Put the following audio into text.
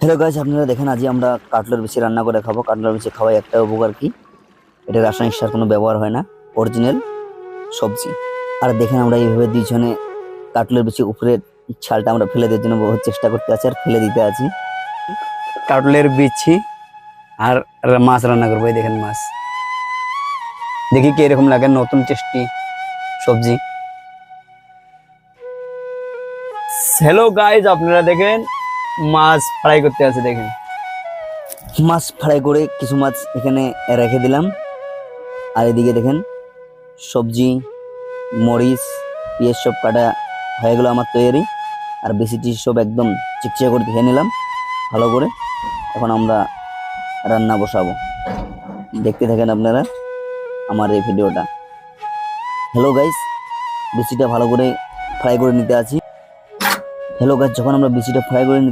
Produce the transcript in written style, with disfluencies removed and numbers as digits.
Hello guys, আপনারা দেখেন আজ আমরা কাটলার বিচি রান্না করে খাবো। কাটলার বিচি খাওয়াই একটা উপকার কি, এটা রাসায়নিক সার কোনো ব্যবহার হয় না, অরিজিনাল সবজি। আর দেখেন আমরা এইভাবে দুইজনে কাটলার বিচি উপরের ছালটা আমরা ফেলে দেওয়ার জন্য বহুত চেষ্টা করতে আছি আর ফেলে দিতে আছি। কাটলের বিচি আর মাছ রান্না করবো। এই দেখেন মাছ, দেখি কি এরকম লাগে, নতুন টেস্টি সবজি। হ্যালো গাইজ, আপনারা দেখেন মাছ ফ্রাই করতে আছে। দেখেন মাছ ফ্রাই করে কিছু মাছ এখানে রেখে দিলাম। আর এদিকে দেখেন সবজি, মরিচ, পেঁয়াজ সব কাটা হয়ে গেলো আমার তৈরি। আর বেশিটি সব একদম চিকচিকে করে ধুয়ে নিলাম ভালো করে। এখন আমরা রান্না বসাবো, দেখতে থাকেন আপনারা আমার এই ভিডিওটা। হ্যালো গাইস, বিচিটা ভালো করে ফ্রাই করে নিতে আছি। হ্যালো গাইস, যখন আমরা বিচিটা ফ্রাই করে